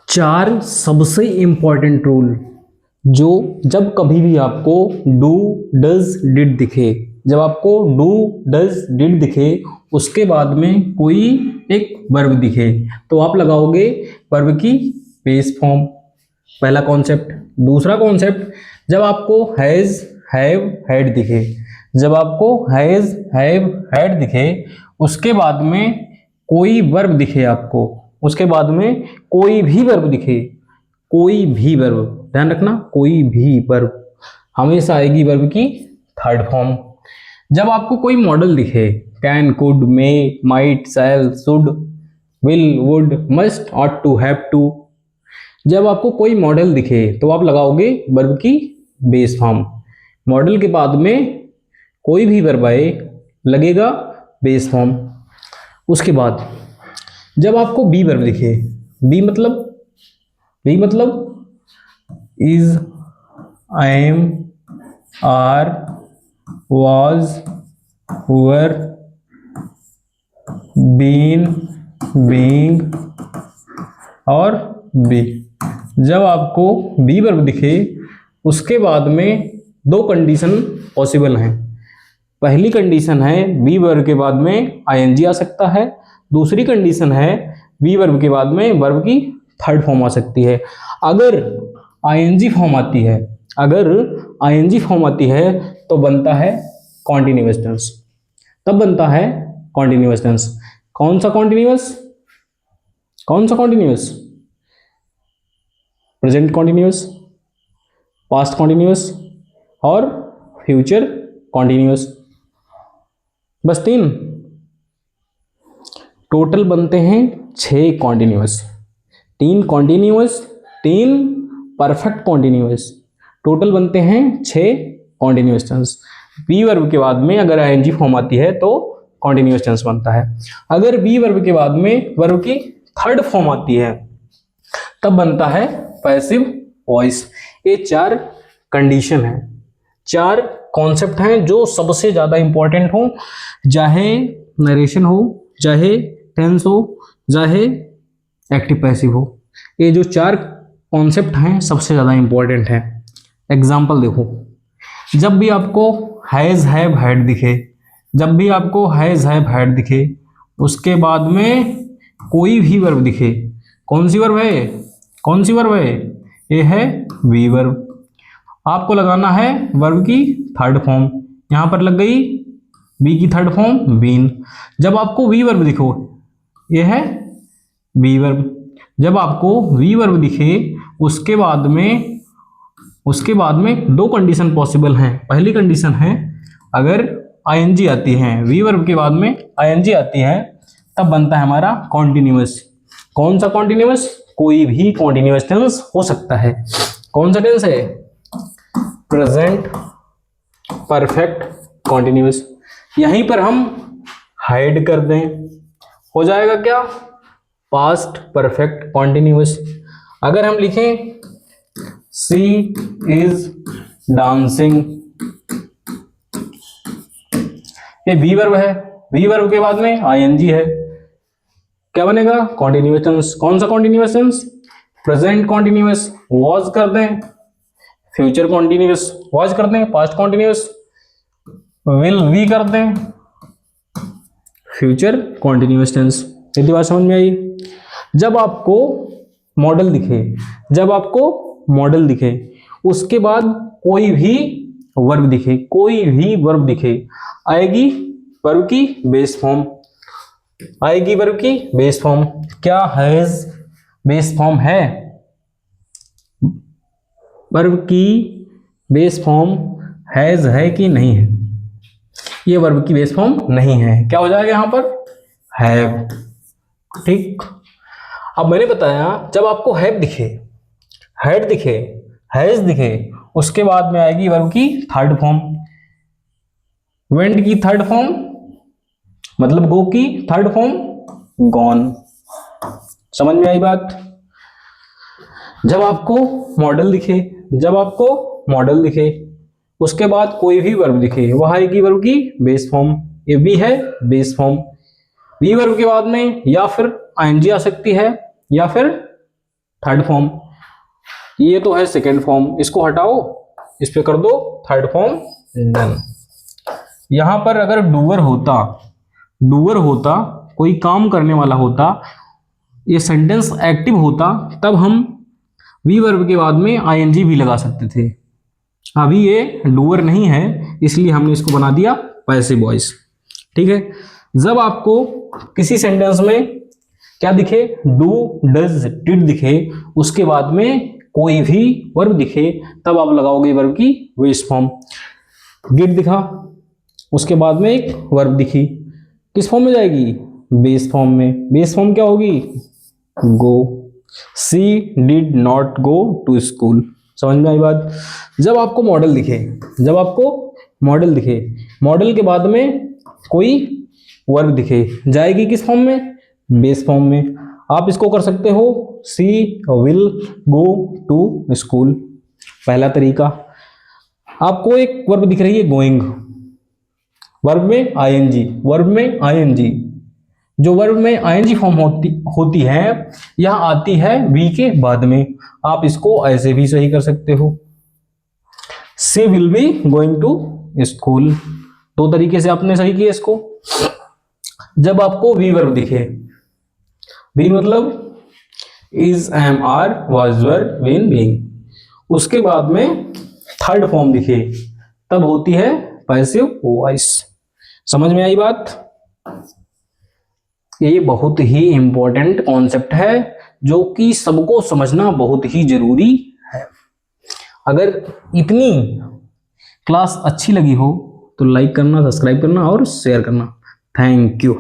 चार सबसे important rule जो जब कभी भी आपको डू डज डिड दिखे, जब आपको डू डज डिड दिखे उसके बाद में कोई एक वर्ब दिखे तो आप लगाओगे वर्ब की बेस फॉर्म। पहला कॉन्सेप्ट। दूसरा कॉन्सेप्ट, जब आपको हैज हैव हैड दिखे, जब आपको हैज हैव हैड दिखे उसके बाद में कोई वर्ब दिखे आपको, उसके बाद में कोई भी वर्ब दिखे, कोई भी वर्ब, ध्यान रखना कोई भी वर्ब हमेशा आएगी वर्ब की थर्ड फॉर्म। जब आपको कोई मॉडल दिखे, can could may might shall should will would must ought to have to, जब आपको कोई मॉडल दिखे तो आप लगाओगे वर्ब की बेस फॉर्म। मॉडल के बाद में कोई भी वर्ब आए लगेगा बेस फॉर्म। उसके बाद जब आपको बी वर्ब दिखे, बी मतलब is, am, are, was, were, been, being और बी। जब आपको बी वर्ब दिखे उसके बाद में दो कंडीशन पॉसिबल हैं। पहली कंडीशन है बी वर्ब के बाद में आईएनजी आ सकता है, दूसरी कंडीशन है बी वर्ब के बाद में वर्ब की थर्ड फॉर्म आ सकती है। अगर आईएनजी फॉर्म आती है, अगर आईएनजी फॉर्म आती है तो बनता है कॉन्टिन्यूअस टेंस, तब बनता है कॉन्टिन्यूअस टेंस। कौन सा कॉन्टिन्यूअस? कौन सा continuous? Present continuous, past continuous और फ्यूचर कॉन्टिन्यूअस। बस तीन। टोटल बनते हैं 6 continuous, 3 continuous, 3 perfect continuous. Total बनते हैं 6 कॉन्टिन्यूअस टेंस। बी वर्ब के बाद में अगर आईएनजी फॉर्म आती है तो कॉन्टिन्यूअस टेंस बनता है। अगर बी वर्ब के बाद में वर्ब की थर्ड फॉर्म आती है तब बनता है पैसिव वॉइस। ये 4 कंडीशन है, 4 कॉन्सेप्ट हैं जो सबसे ज्यादा इंपॉर्टेंट हो, चाहे नरेशन हो, चाहे टेंस हो, चाहे एक्टिव पैसिव हो। ये जो 4 कॉन्सेप्ट हैं सबसे ज्यादा इंपॉर्टेंट हैं। एग्जाम्पल देखो, जब भी आपको हैज हैव हैड दिखे, जब भी आपको हैज हैव हैड दिखे उसके बाद में कोई भी वर्ब दिखे, कौन सी वर्ब है? कौन सी वर्ब है? ये है वी वर्ब। आपको लगाना है वर्ब की थर्ड फॉर्म, यहां पर लग गई बी की थर्ड फॉर्म बीन। जब आपको वी वर्ब दिखो, ये है बी वर्ब। जब आपको वी वर्ब दिखे उसके बाद में दो कंडीशन पॉसिबल हैं। पहली कंडीशन है अगर आईएनजी आती है, वी वर्ब के बाद में आईएनजी आती है तब बनता है हमारा कॉन्टिन्यूअस। कौन सा कॉन्टिन्यूअस? कोई भी कॉन्टिन्यूअस टेंस हो सकता है। कौन सा टेंस है? Present perfect continuous. यहीं पर हम हाइड कर दें, हो जाएगा क्या? Past perfect continuous. अगर हम लिखें सी इज डांसिंग, ये वी वर्ब है, वी वर्ब के बाद में आईएनजी है, क्या बनेगा? Continuous tense. कौन सा continuous tense? Present continuous. Was कर दें, फ्यूचर कॉन्टिन्यूअस। वॉज कर दें, पास्ट कॉन्टिन्यूअस। विल वी कर दें, फ्यूचर कॉन्टिन्यूअस टेंस। इतनी बात समझ में आई? जब आपको मॉडल दिखे, जब आपको मॉडल दिखे उसके बाद कोई भी वर्ब दिखे, कोई भी वर्ब दिखे, आएगी वर्ब की बेस फॉर्म, आएगी वर्ब की बेस फॉर्म। क्या हैज बेस फॉर्म है? वर्ब की बेस फॉर्म हैज है कि नहीं है? ये वर्ब की बेस फॉर्म नहीं है, क्या हो जाएगा यहां पर? हैव। ठीक। अब मैंने बताया जब आपको हैव दिखे, हैड दिखे, हैज दिखे उसके बाद में आएगी वर्ब की थर्ड फॉर्म। वेंट की थर्ड फॉर्म मतलब गो की थर्ड फॉर्म गॉन। समझ में आई बात? जब आपको मॉडल दिखे, जब आपको मॉडल दिखे उसके बाद कोई भी वर्ब दिखे वह आएगी वर्ब की बेस फॉर्म। ये भी है बेस फॉर्म। बी वर्ब के बाद में या फिर आईएनजी आ सकती है या फिर थर्ड फॉर्म, ये तो है सेकेंड फॉर्म, इसको हटाओ, इस पे कर दो थर्ड फॉर्म, डन। यहां पर अगर डूअर होता कोई काम करने वाला होता, ये सेंटेंस एक्टिव होता, तब हम वी वर्ब के बाद में आईएनजी भी लगा सकते थे। अभी ये डूअर नहीं है, इसलिए हमने इसको बना दिया पैसिव वॉइस। ठीक है, जब आपको किसी सेंटेंस में क्या दिखे, डू डज डिड दिखे, उसके बाद में कोई भी वर्ब दिखे, तब आप लगाओगे वर्ब की बेस फॉर्म। डिड दिखा, उसके बाद में एक वर्ब दिखी, किस फॉर्म में जाएगी, बेस फॉर्म में। बेस फॉर्म क्या होगी, go. She did not go to school. समझ में आई बात। जब आपको मॉडल दिखे, मॉडल के बाद में कोई वर्ब दिखे, जाएगी किस फॉर्म में, बेस फॉर्म में। आप इसको कर सकते हो, she will go to school, पहला तरीका। आपको एक वर्ब दिख रही है गोइंग, वर्ब में आईएनजी, जो वर्ब में आईएनजी फॉर्म होती है, यह आती है वी के बाद में। आप इसको ऐसे भी सही कर सकते हो, she will be going to school. दो तरीके से आपने सही किया इसको। जब आपको वी वर्ब दिखे, वी मतलब is, am, are, was, were, been, being, उसके बाद में थर्ड फॉर्म दिखे, तब होती है पैसिव वॉइस। समझ में आई बात। ये बहुत ही इंपॉर्टेंट कॉन्सेप्ट है, जो कि सबको समझना बहुत ही जरूरी है। अगर इतनी क्लास अच्छी लगी हो तो लाइक करना, सब्सक्राइब करना और शेयर करना। Thank you.